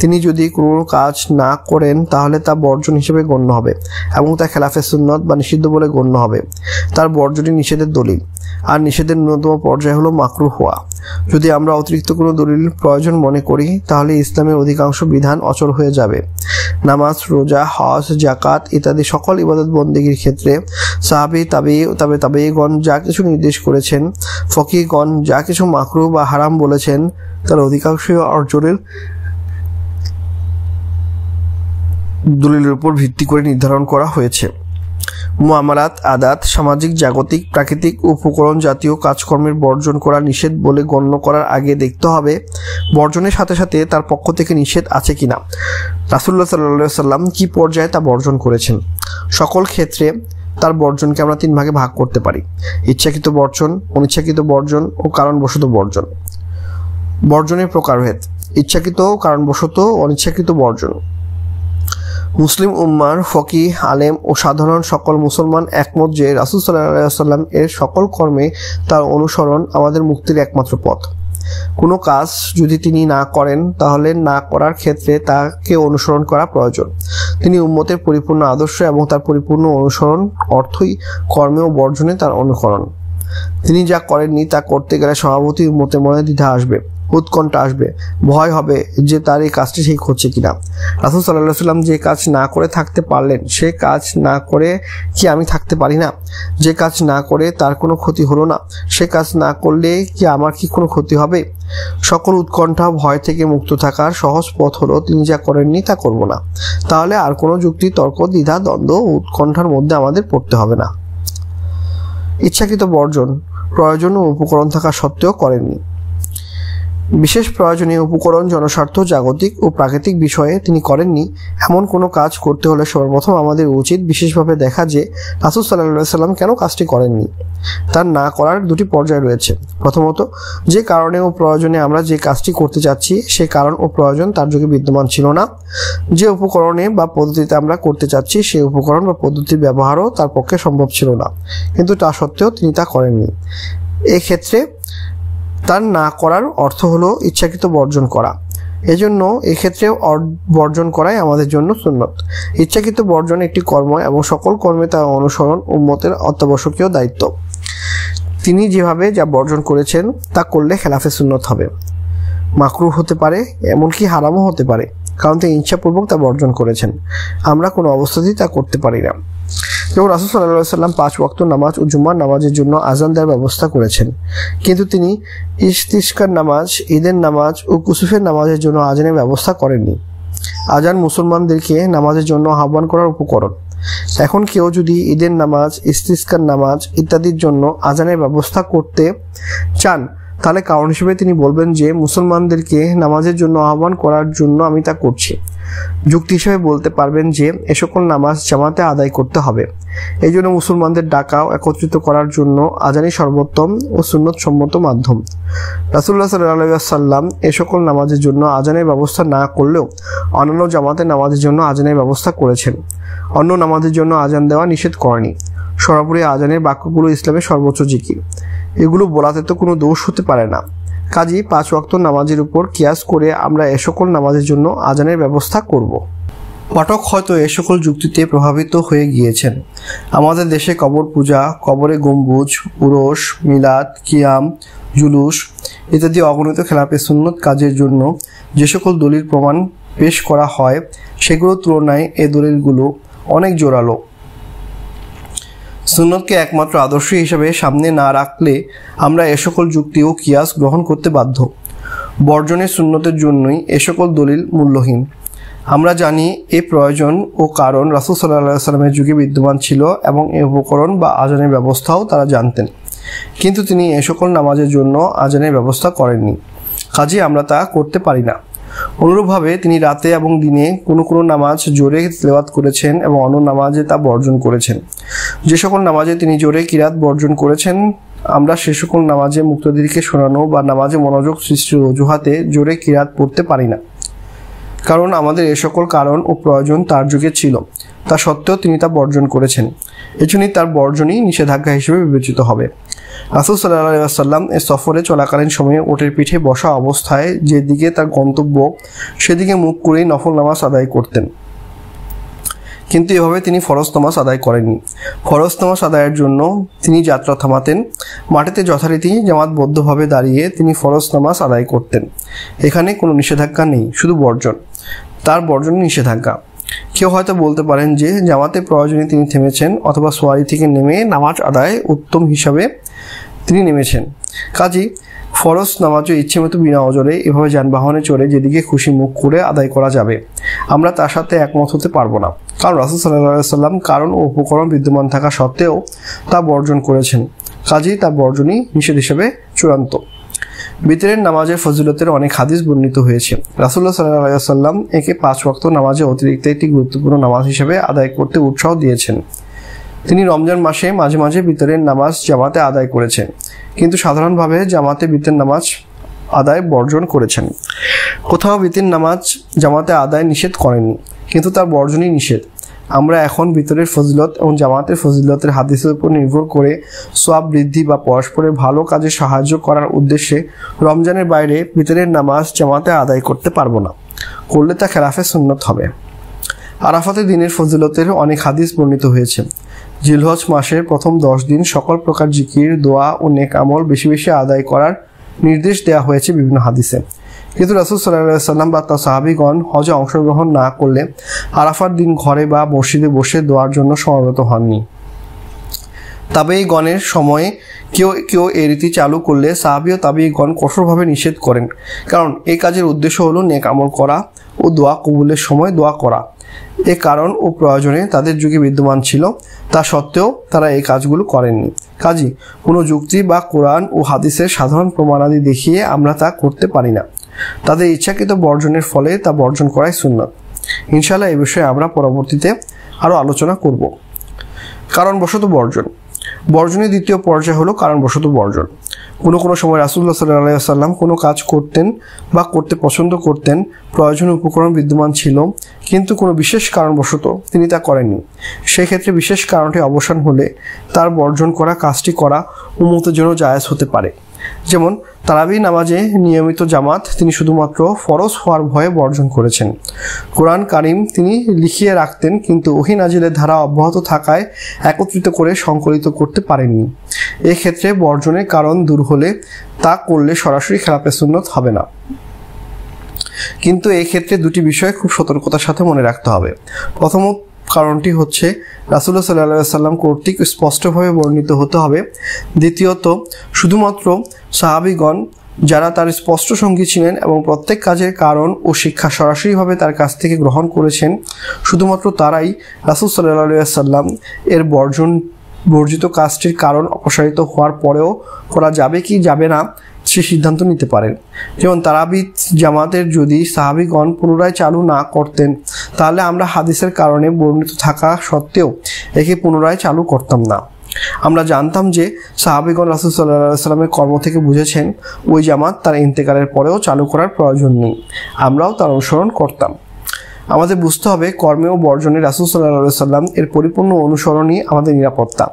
তিনি যদি কোনো কাজ না করেন তাহলে তা বর্জন হিসেবে গণ্য হবে এবং তা খেলাফে সুন্নত বা নিষিদ্ধ বলে গণ্য হবে। তার বর্জনই নিষেধের দলিল, আর নিষেধের ন্যূনতম পর্যায় হলো মাকরুহ হওয়া। যদি আমরা অতিরিক্ত কোনো দলিল প্রয়োজন মনে করি তাহলে ইসলামের অধিকাংশ বিধান অচল হয়ে যাবে। নামাজ, রোজা, হজ, যাকাত ইত্যাদি সকল ইবাদত বন্দেগীর ক্ষেত্রে সাহাবী, তাবেঈগণ যা কিছু নির্দেশ করেছেন, ফকিহগণ যা কিছু মাকরুহ বা হারাম বলেছেন তার অধিকাংশই অর্জনের দলিলের উপর ভিত্তি করে নির্ধারণ করা হয়েছে। মুআমালাত, আদাত, সামাজিক, জাগতিক, প্রাকৃতিক উপকরণ জাতীয় কাজকর্মের বর্জন করা নিষেধ বলে গণ্য করার আগে দেখতে হবে বর্জনের সাথে সাথে তার পক্ষ থেকে নিষেধ আছে কিনা। রাসূলুল্লাহ সাল্লাল্লাহু আলাইহি ওয়াসাল্লাম কি পর্যায়ে তা বর্জন করেছেন। সকল ক্ষেত্রে তার বর্জনকে আমরা 3 ভাগে ভাগ করতে পারি: ইচ্ছাকৃত বর্জন, অনিচ্ছাকৃত বর্জন ও কারণবশত বর্জন। বর্জনের প্রকারভেদ: ইচ্ছাকৃত, কারণবশত, অনিচ্ছাকৃত বর্জন। মুসলিম উম্মার ফকিহ, আলেম ও সাধারণ সকল মুসলমান একমত যে রাসূল সাল্লাল্লাহু আলাইহি ওয়াসাল্লাম এর সকল কর্মে তার অনুসরণ আমাদের মুক্তির একমাত্র পথ। কোনো কাজ যদি তিনি না করেন তাহলে না করার ক্ষেত্রে তাকে অনুসরণ করা প্রয়োজন। তিনি উম্মতের পরিপূর্ণ আদর্শ এবং তার পরিপূর্ণ অনুসরণ অর্থই কর্মে ও বর্জনে তার অনুকরণ। তিনি যা করেননি তা করতে গেলে স্বভাবতই উম্মতের মনে দ্বিধা আসবে, উৎকণ্ঠা আসবে, ভয় হবে যে তার এই কাজটি ঠিক হচ্ছে কিনা। রাসূল সাল্লাল্লাহু আলাইহি ওয়াসাল্লাম যে কাজ না করে থাকতে পারলেন সে কাজ না করে কি আমি থাকতে পারি না? যে কাজ না করে তার কোনো ক্ষতি হলো না সে কাজ না করলে কি আমার কি কোনো ক্ষতি হবে? সকল উৎকণ্ঠা, ভয় থেকে মুক্ত থাকার সহজ পথ হলো তিনি যা করেননি তা করব না। তাহলে আর কোনো যুক্তি, তর্ক, দ্বিধা, দ্বন্দ্ব, উৎকণ্ঠার মধ্যে আমাদের পড়তে হবে না। ইচ্ছাকৃত বর্জন: প্রয়োজন ও উপকরণ থাকা সত্ত্বেও করেননি। বিশেষ প্রয়োজনীয় উপকরণ, জনস্বার্থ, জাগতিক ও প্রাকৃতিক বিষয়ে তিনি করেননি এমন কোনো কাজ করতে হলে সর্বপ্রথম আমাদের উচিত বিশেষভাবে দেখা যে রাসূল সাল্লাল্লাহু আলাইহি ওয়াসাল্লাম কেন কাজটি করেননি। তার না করার 2টি পর্যায় রয়েছে। প্রথমত, যে কারণে ও প্রয়োজনে আমরা যে কাজটি করতে যাচ্ছি সে কারণ ও প্রয়োজন তার যুগে বিদ্যমান ছিল না। যে উপকরণে বা পদ্ধতিতে আমরা করতে চাচ্ছি সেই উপকরণ বা পদ্ধতির ব্যবহারও তার পক্ষে সম্ভব ছিল না, কিন্তু তা সত্ত্বেও তিনি তা করেননি। এক্ষেত্রে তার না করার অর্থ হলো ইচ্ছাকৃত বর্জন করা। এজন্য এক্ষেত্রে বর্জন করাই আমাদের জন্য সুন্নত। ইচ্ছাকৃত বর্জন একটি কর্ম এবং সকল কর্মে তার অনুসরণ উম্মতের অত্যাবশ্যকীয় দায়িত্ব। তিনি যেভাবে যা বর্জন করেছেন তা করলে খেলাফে সুন্নত হবে, মাকরুহ হতে পারে, এমনকি হারামও হতে পারে, কারণ তিনি ইচ্ছাপূর্বক তা বর্জন করেছেন। আমরা কোনো অবস্থাতেই তা করতে পারি না। যেমন রাসূল সাল্লাল্লাহু আলাইহি ওয়াসাল্লাম 5 ওয়াক্ত নামাজ ও জুমার নামাজের জন্য আজান দেওয়ার ব্যবস্থা করেছেন, কিন্তু তিনি ইস্তিসকার নামাজ, ঈদের নামাজ ও কুসুফের নামাজের জন্য আজানের ব্যবস্থা করেননি। আজান মুসলমানদেরকে নামাজের জন্য আহ্বান করার উপকরণ। এখন কেউ যদি ঈদের নামাজ, ইস্তিসকার নামাজ ইত্যাদির জন্য আজানের ব্যবস্থা করতে চান তাহলে কারণ হিসেবে তিনি বলবেন যে মুসলমানদেরকে নামাজের জন্য আহ্বান করার জন্য আমি তা করছি। যুক্তি হিসেবে বলতে পারবেন যে এ সকল নামাজ জামাতে আদায় করতে হবে, এই জন্য মুসলমানদের ডাকা ও একত্রিত করার জন্য আজানই সর্বোত্তম ও সুন্নত সম্মত মাধ্যম। রাসূলুল্লাহ সাল্লাল্লাহু আলাইহি ওয়াসাল্লাম এ সকল নামাজের জন্য আজানের ব্যবস্থা না করলেও অন্যান্য জামাতে নামাজের জন্য আজানের ব্যবস্থা করেছেন। অন্য নামাজের জন্য আজান দেওয়া নিষেধ করেনি। সরাসরি আজানের বাক্যগুলো ইসলামের সর্বোচ্চ জিকির, এগুলো বলাতে তো কোনো দোষ হতে পারে না। কাজেই 5 ওয়াক্ত নামাজের উপর কিয়াস করে আমরা এ সকল নামাজের জন্য আজানের ব্যবস্থা করব। পাঠক হয়তো এ সকল যুক্তিতে প্রভাবিত হয়ে গিয়েছেন। আমাদের দেশে কবর পূজা, কবরে গম্বুজ, উরস, মিলাদ, কিয়াম, জুলুস ইত্যাদি অগণিত খেলাফে সুন্নত কাজের জন্য যে সকল দলিল প্রমাণ পেশ করা হয় সেগুলোর তুলনায় এই দলিলগুলো অনেক জোরালো। সুন্নতকে একমাত্র আদর্শ হিসেবে সামনে না রাখলে আমরা এ সকল যুক্তি ও কিয়াস গ্রহণ করতে বাধ্য। বর্জনের সুন্নতের জন্যই এ সকল দলিল মূল্যহীন। আমরা জানি এ প্রয়োজন ও কারণ রাসূল সাল্লাল্লাহু আলাইহি ওয়াসাল্লামের যুগে বিদ্যমান ছিল এবং এ উপকরণ বা আজানের ব্যবস্থাও তারা জানতেন, কিন্তু তিনি এ সকল নামাজের জন্য আজানের ব্যবস্থা করেননি। কাজেই আমরা তা করতে পারি না। অনুরূপভাবে তিনি রাতে এবং দিনে কোনো কোনো নামাজ জোরে তেলাওয়াত করেছেন এবং অন্য নামাজে তা বর্জন করেছেন। যে সকল নামাজে তিনি জোরে কিরাত বর্জন করেছেন আমরা সে সকল নামাজে মুক্তাদিরকে শোনানো বা নামাজে মনোযোগ সৃষ্টির অজুহাতে জোরে কিরাত পড়তে পারি না, কারণ আমাদের এ সকল কারণ ও প্রয়োজন তার যুগে ছিল। তা সত্ত্বেও তিনি তা বর্জন করেছেন, এজন্যই তার বর্জনই নিষেধাজ্ঞা হিসেবে বিবেচিত হবে। রাসূল সাল্লাল্লাহু আলাইহি ওয়াসাল্লাম এ সফরে চলাকালীন সময়ে ওটের পিঠে বসা অবস্থায় যেদিকে তার গন্তব্য সেদিকে মুখ করেই নফল নামাজ আদায় করতেন, কিন্তু এভাবে তিনি ফরজ নামাজ আদায় করেননি। ফরজ নামাজ আদায়ের জন্য তিনি যাত্রা থামাতেন, মাটিতে যথারীতি জামাতবদ্ধভাবে দাঁড়িয়ে তিনি ফরজ নামাজ আদায় করতেন। এখানে কোনো নিষেধাজ্ঞা নেই, শুধু বর্জন। তার বর্জন নিষেধাজ্ঞা। কেউ হয়তো বলতে পারেন যে জামাতের প্রয়োজনে তিনি থেমেছেন অথবা সোয়ারি থেকে নেমে নামাজ আদায় উত্তম হিসাবে তিনি নেমেছেন। কাজেই ফরজ নামাজও ইচ্ছেমতো বিনা অজরে এভাবে যানবাহনে চড়ে যেদিকে খুশি মুখ করে আদায় করা যাবে, আমরা তার সাথে একমত হতে পারবো না, কারণ রাসূল সাল্লাল্লাহু আলাইহি ওয়াসাল্লাম কারণ ও উপকরণ বিদ্যমান থাকা সত্ত্বেও তা বর্জন করেছেন। কাজেই তার বর্জনই নিষেধ হিসেবে চূড়ান্ত। বিতরের নামাজের ফজিলতের অনেক হাদিস বর্ণিত হয়েছে। রাসূলুল্লাহ সাল্লাল্লাহু আলাইহি ওয়াসাল্লাম একে 5 ওয়াক্ত নামাজে অতিরিক্ত একটি গুরুত্বপূর্ণ নামাজ হিসেবে আদায় করতে উৎসাহ দিয়েছেন। তিনি রমজান মাসে মাঝে মাঝে বিতরের নামাজ জামাতে আদায় করেছেন, কিন্তু সাধারণভাবে জামাতে বিতর নামাজ আদায় বর্জন করেছেন। কোথাও বিতর নামাজ জামাতে আদায় নিষেধ করেননি, কিন্তু তার বর্জনই নিষেধ। আমরা এখন বিতরের ফজিলত এবং জামাতের ফজিলতের হাদিসের উপর নির্ভর করে সওয়াব বৃদ্ধি বা পরস্পরের ভালো কাজে সাহায্য করার উদ্দেশ্যে রমজানের বাইরে বিতরের নামাজ জামাতে আদায় করতে পারবো না। করলে তা খেলাফে সুন্নত হবে। আরাফাতের দিনের ফজিলতের অনেক হাদিস বর্ণিত হয়েছে। জিলহজ মাসের প্রথম 10 দিন সকল প্রকার জিকির, দোয়া ও নেক আমল বেশি বেশি আদায় করার নির্দেশ দেওয়া হয়েছে বিভিন্ন হাদিসে। কিন্তু রাসূল সাল্লাল্লাহু আলাইহি সাল্লাম বা তার সাহাবীগণ হজে অংশগ্রহণ না করলে আরাফার দিন ঘরে বা মসজিদে বসে দোয়ার জন্য সমবেত হননি। তাবেঈগণের সময়ে কেউ এই রীতি চালু করলে সাহাবী ও তাবেঈগণ কঠোরভাবে নিষেধ করেন, কারণ এই কাজের উদ্দেশ্য হলো নেক আমল করা ও দোয়া কবুলের সময় দোয়া করা। এ কারণ ও প্রয়োজনে তাদের যুগে বিদ্যমান ছিল, তা সত্ত্বেও তারা এই কাজগুলো করেননি। কাজী কোনো যুক্তি বা কোরআন ও হাদিসের সাধারণ প্রমাণাদি দেখিয়ে আমরা তা করতে পারি না। তাদের ইচ্ছাকৃত বর্জনের ফলে তা বর্জন করাই সুন্নাত। ইনশাআল্লাহ এই বিষয়ে আমরা পরবর্তীতে আরও আলোচনা করব। কারণবশত বর্জন। বর্জনের দ্বিতীয় পর্যায় হলো কারণবশত বর্জন। কোনো সময় রাসূলুল্লাহ সাল্লাল্লাহু আলাইহি ওয়াসাল্লাম কোনো কাজ করতেন বা করতে পছন্দ করতেন, প্রয়োজনীয় উপকরণ বিদ্যমান ছিল, কিন্তু কোনো বিশেষ কারণবশত তিনি তা করেননি। সেই ক্ষেত্রে বিশেষ কারণটি অবসান হলে তার বর্জন করা কাজটি করা উম্মতের জন্য জায়েজ হতে পারে। যেমন তারাবি নামাজে নিয়মিত জামাত তিনি শুধুমাত্র ফরজ হওয়ার ভয়ে বর্জন করেছেন। কোরআন কারিম তিনি লিখিয়ে রাখতেন, কিন্তু ওহী নাজিলের ধারা অব্যাহত থাকায় একত্রিত করে সংকলিত করতে পারেননি। এক্ষেত্রে বর্জনের কারণ দূর হলে তা করলে সরাসরি খেলাফে সুন্নত হবে না। কিন্তু এই ক্ষেত্রে দুটি বিষয় খুব সতর্কতার সাথে মনে রাখতে হবে। প্রথম কারণটি হচ্ছে রাসূলুল্লাহ সাল্লাল্লাহু আলাইহি ওয়াসাল্লাম কর্তৃক স্পষ্টভাবে বর্ণিত হতে হবে। দ্বিতীয়ত, শুধুমাত্র সাহাবীগণ যারা তার স্পষ্ট সঙ্গী ছিলেন এবং প্রত্যেক কাজের কারণ ও শিক্ষা সরাসরিভাবে তার কাছ থেকে গ্রহণ করেছেন, শুধুমাত্র তারাই রাসূল সাল্লাল্লাহু আলাইহি ওয়াসাল্লাম এর বর্জিত কাজটির কারণ অপসারিত হওয়ার পরেও করা যাবে কি যাবে না সে সিদ্ধান্ত নিতে পারেন। যেমন তারাবি জামাতের যদি সাহাবীগণ পুনরায় চালু না করতেন, তাহলে আমরা হাদিসের কারণে বর্ণিত থাকা সত্ত্বেও একে পুনরায় চালু করতাম না। আমরা জানতাম যে সাহাবীগণ রাসূল সাল্লাল্লাহু আলাইহি ওয়াসাল্লামের কর্ম থেকে বুঝেছেন ওই জামাত তার ইন্তেকালের পরেও চালু করার প্রয়োজন নেই, আমরাও তার অনুসরণ করতাম। আমাদের বুঝতে হবে কর্মে ও বর্জনে রাসূল সাল্লাল্লাহু আলাইহি ওয়াসাল্লাম এর পরিপূর্ণ অনুসরণই আমাদের নিরাপত্তা।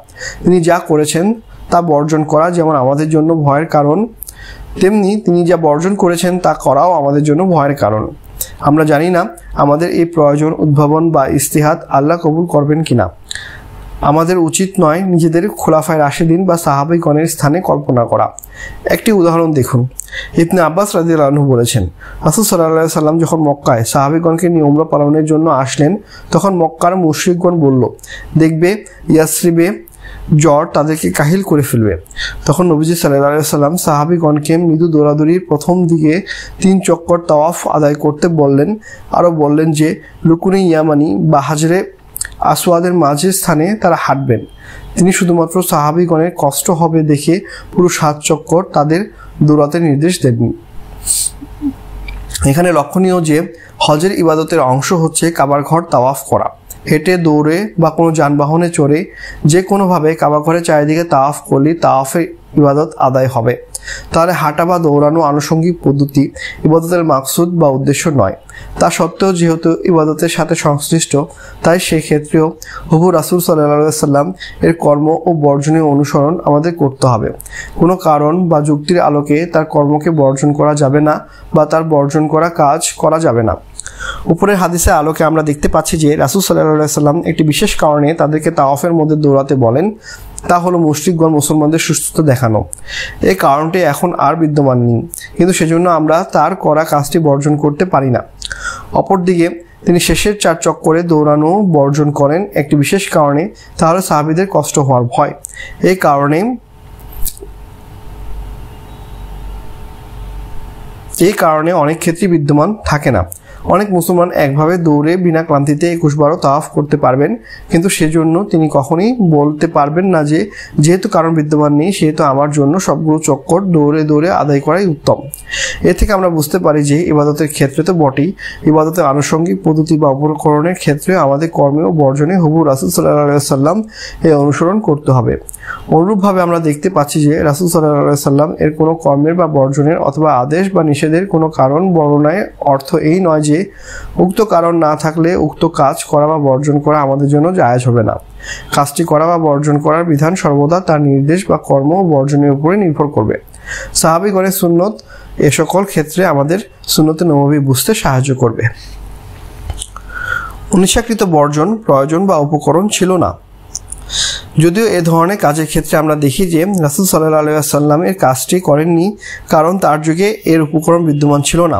তিনি যা করেছেন তা বর্জন করা যেমন আমাদের জন্য ভয়ের কারণ, তেমনি তিনি যা বর্জন করেছেন তা করাও আমাদের জন্য ভয়ের কারণ। আমরা জানি না আমাদের এই প্রয়োজন, উদ্ভাবন বা ইস্তিহাদ আল্লাহ কবুল করবেন কিনা। আমাদের উচিত নয় নিজেদের খোলাফায়ে রাশিদিন বা সাহাবীগণের স্থানে কল্পনা করা। একটি উদাহরণ দেখুন। ইবনে আব্বাস রাদিয়াল্লাহু আনহু বলেছেন, রাসূল সাল্লাল্লাহু আলাইহি ওয়াসাল্লাম যখন মক্কায় সাহাবীগণকে নিয়ে উমরা পালনের জন্য আসলেন, তখন মক্কার মুশরিকগণ বলল, দেখবে ইয়াসরিবে জ্বর তাদেরকে কাহিল করে ফেলবে। তখন নবীজি সাল্লাল্লাহু আলাইহি ওয়াসাল্লাম সাহাবীগণকে মৃদু দৌড়াদৌড়ির প্রথম দিকে 3 চক্কর তাওয়াফ আদায় করতে বললেন। আরও বললেন যে রুকুনে ইয়ামানি বা হাজরে আসওয়াদের মাঝের স্থানে তারা হাঁটবেন। তিনি শুধুমাত্র সাহাবীগণের কষ্ট হবে দেখে পুরো 7 চক্কর তাদের দৌড়াতে নির্দেশ দেননি। এখানে লক্ষণীয় যে হজের ইবাদতের অংশ হচ্ছে কাবার ঘর তাওয়াফ করা। হেঁটে, দৌড়ে বা কোনো যানবাহনে চড়ে যে কোনোভাবে কাবা ঘরের চারিদিকে তাওয়াফ করলে তাওয়াফের ইবাদত আদায় হবে। তাহলে হাঁটা বা দৌড়ানো আনুষঙ্গিক পদ্ধতি ইবাদতের মাকসুদ বা উদ্দেশ্য নয়। তা সত্ত্বেও যেহেতু ইবাদতের সাথে সংশ্লিষ্ট, তাই সেক্ষেত্রেও হুবু রাসূল সাল্লাল্লাহু আলাইহি ওয়াসাল্লাম এর কর্ম ও বর্জনীয় অনুসরণ আমাদের করতে হবে। কোনো কারণ বা যুক্তির আলোকে তার কর্মকে বর্জন করা যাবে না বা তার বর্জন করা কাজ করা যাবে না। উপরের হাদিসের আলোকে আমরা দেখতে পাচ্ছি যে রাসূল সাল্লাল্লাহু আলাইহি ওয়াসাল্লাম একটি বিশেষ কারণে তাদেরকে তাওয়াফের মধ্যে দৌড়াতে বলেন, তা হলো মুশরিকগণ মুসলমানদের সুস্থতা দেখানো। এই কারণটি এখন আর বিদ্যমান নেই, কিন্তু সেজন্য আমরা তার করা কাজটি বর্জন করতে পারি না। অপরদিকে তিনি শেষের 4 চক্করে দৌড়ানো বর্জন করেন একটি বিশেষ কারণে, তাহলে সাহাবীদের কষ্ট হওয়ার ভয়। এই কারণে অনেক ক্ষেত্রে বিদ্যমান থাকে না। অনেক মুসলমান একভাবে দৌড়ে বিনা ক্লান্তিতে 21 বারও তাওয়াফ করতে পারবেন, কিন্তু সেজন্য তিনি কখনোই বলতে পারবেন না যে যেহেতু কারণ বিদ্যমান নেই সেহেতু আমার জন্য সবগুলো চক্কর দৌড়ে দৌড়ে আদায় করাই উত্তম। এ থেকে আমরা বুঝতে পারি যে ইবাদতের ক্ষেত্রে তো বটেই, ইবাদতের আনুষঙ্গিক পদ্ধতি বা উপকরণের ক্ষেত্রে আমাদের কর্মে ও বর্জনে হুবহু রাসূল সাল্লাল্লাহু আলাইহি সাল্লাম এর অনুসরণ করতে হবে। অনুরূপভাবে আমরা দেখতে পাচ্ছি যে রাসূল সাল্লাল্লাহু আলাইহি সাল্লাম এর কোনো কর্মের বা বর্জনের অথবা আদেশ বা নিষেধের কোনো কারণ বর্ণনায় অর্থ এই নয় যে উক্ত কারণ না থাকলে উক্ত কাজ করা বা বর্জন করা আমাদের জন্য জায়েজ হবে না। কাজটি করা বা বর্জন করার বিধান সর্বদা তার নির্দেশ বা কর্ম ও বর্জনের উপরে নির্ভর করবে। সাহাবীগণের সুন্নত এ সকল ক্ষেত্রে আমাদের সুন্নতে নববী বুঝতে সাহায্য করবে। অনিচ্ছাকৃত বর্জন প্রয়োজন বা উপকরণ ছিল না। যদিও এ ধরনের কাজের ক্ষেত্রে আমরা দেখি যে রাসূল সাল্লাল্লাহু আলাইহি ওয়াসাল্লাম এর কাজটি করেননি কারণ তার যুগে এর উপকরণ বিদ্যমান ছিল না,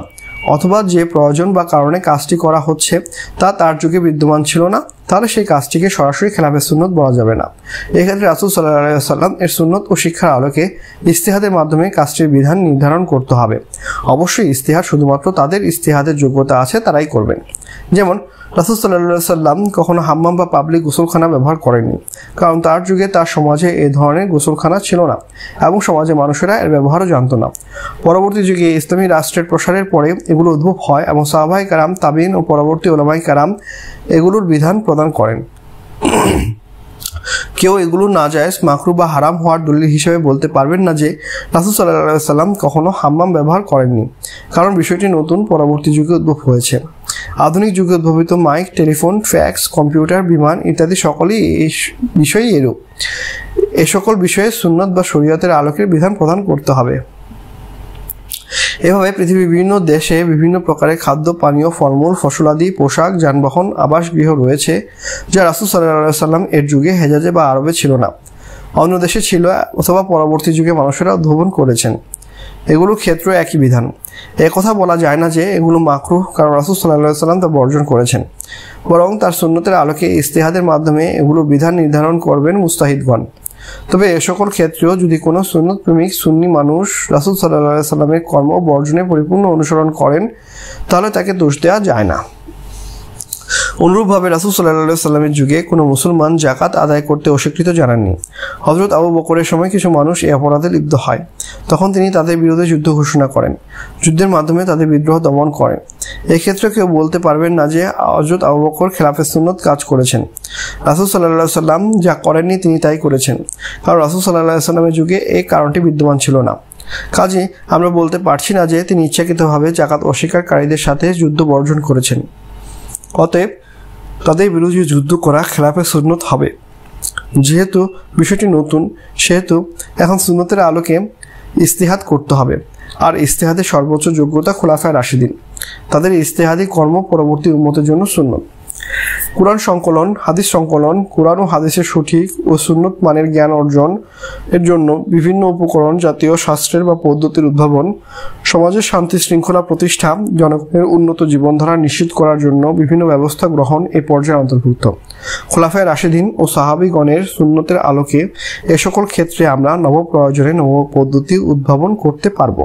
অথবা যে প্রয়োজন বা কারণে কাজটি করা হচ্ছে তা তার যুগে বিদ্যমান ছিল না, তাহলে সেই কাজটিকে সরাসরি খেলাফে সুন্নত বলা যাবে না। এক্ষেত্রে রাসূল সাল্লাল্লাহু আলাইহি ওয়াসাল্লাম এর সুন্নত ও শিক্ষার আলোকে ইজতিহাদের মাধ্যমে কাজটির বিধান নির্ধারণ করতে হবে। অবশ্যই ইজতিহাদ শুধুমাত্র তাদের ইজতিহাদের যোগ্যতা আছে তারাই করবেন। যেমন রাসূল সাল্লাল্লাহু আলাইহি ওয়াসাল্লাম কখনো হাম্মাম বা পাবলিক গোসলখানা ব্যবহার করেননি, কারণ তার যুগে তার সমাজে এ ধরনের গোসলখানা ছিল না এবং সমাজে মানুষেরা এর ব্যবহারও জানত না। পরবর্তী যুগে ইসলামী রাষ্ট্রের প্রসারের পরে এগুলো উদ্ভব হয় এবং সাহাবায়ে কেরাম, তাবিঈন ও পরবর্তী উলামায়ে কেরাম এগুলোর বিধান প্রদান করেন। কেউ এগুলো নাজায়েজ, মাকরুহ বা হারাম হওয়ার দলিল হিসেবে বলতে পারবেন না যে রাসূল সাল্লাল্লাহু আলাইহি ওয়াসাল্লাম কখনো হাম্মাম ব্যবহার করেননি, কারণ বিষয়টি নতুন পরবর্তী যুগে উদ্ভব হয়েছে। আধুনিক যুগে উদ্ভাবিত মাইক, টেলিফোন, ফ্যাক্স, কম্পিউটার, বিমান ইত্যাদি সকলেই এই বিষয়ই এরূপ। এ সকল বিষয়ে সুন্নত বা শরীয়তের আলোকের বিধান প্রদান করতে হবে। এভাবে পৃথিবীর বিভিন্ন দেশে বিভিন্ন প্রকারের খাদ্য, পানীয়, ফলমূল, ফসলাদি, পোশাক, যানবাহন, আবাসগৃহ রয়েছে যা রাসূল সাল্লাল্লাহু আলাইহি ওয়াসাল্লাম এর যুগে হেজাজে বা আরবে ছিল না, অন্য দেশে ছিল অথবা পরবর্তী যুগে মানুষেরা উদ্ভাবন করেছেন। এগুলোর ক্ষেত্রে একই বিধান। কথা বলা যায় না যে এগুলো মাকরুহ, কারণ রাসূল সাল্লাল্লাহু আলাইহি ওয়াসাল্লাম তা বর্জন করেছেন, বরং তার সুন্নতের আলোকে ইজতিহাদের মাধ্যমে এগুলো বিধান নির্ধারণ করবেন মুস্তাহিদগণ। তবে এ সকল ক্ষেত্রেও যদি কোনো সুন্নত প্রেমিক সুন্নি মানুষ রাসূল সাল্লাল্লাহু আলাইহি ওয়াসাল্লামের কর্ম বর্জনে পরিপূর্ণ অনুসরণ করেন তাহলে তাকে দোষ দেওয়া যায় না। অনুরূপভাবে রাসূল সাল্লাল্লাহু আলাইহি ওয়াসাল্লামের যুগে কোনো মুসলমান যাকাত আদায় করতে অস্বীকৃত জানাননি। হযরত আবু বকরের সময় কিছু মানুষ এই অপরাধে লিপ্ত হয়, তখন তিনি তাদের বিরুদ্ধে যুদ্ধ ঘোষণা করেন, যুদ্ধের মাধ্যমে তাদের বিদ্রোহ দমন করেন। এক্ষেত্রে কেউ বলতে পারবেন না যে হযরত আবু বকর খেলাফে সুন্নত কাজ করেছেন। রাসূল সাল্লাল্লাহু আলাইহি ওয়াসাল্লাম যা করেননি তিনি তাই করেছেন, কারণ রাসূল সাল্লাল্লাহু আলাইহি ওয়াসাল্লামের যুগে এই কারণটি বিদ্যমান ছিল না। কাজে আমরা বলতে পারছি না যে তিনি ইচ্ছাকৃতভাবে যাকাত অস্বীকারীদের সাথে যুদ্ধ বর্জন করেছেন। অতএব তাদের বিরুদ্ধে যুদ্ধ করা খেলাফে সুন্নত হবে। যেহেতু বিষয়টি নতুন সেহেতু এখন সুন্নতের আলোকে ইজতিহাদ করতে হবে, আর ইজতিহাদের সর্বোচ্চ যোগ্যতা খোলাফায়ে রাশিদিন। তাদের ইজতিহাদি কর্ম পরবর্তী উম্মতের জন্য সুন্নত। কুরআন সংকলন, হাদিস সংকলন, কুরআন ও হাদিসের সঠিক ও সুন্নত মানের জ্ঞান অর্জন এর জন্য বিভিন্ন উপকরণ, জাতীয় শাস্ত্রের বা পদ্ধতির উদ্ভাবন, সমাজের শান্তি শৃঙ্খলা প্রতিষ্ঠা, জনগণের উন্নত জীবনধারা নিশ্চিত করার জন্য বিভিন্ন ব্যবস্থা গ্রহণ এই পর্যায়ে অন্তর্ভুক্ত। খোলাফায়ে রাশিদিন ও সাহাবীগণের সুন্নতের আলোকে এ সকল ক্ষেত্রে আমরা নব প্রয়োজনে নব পদ্ধতি উদ্ভাবন করতে পারব।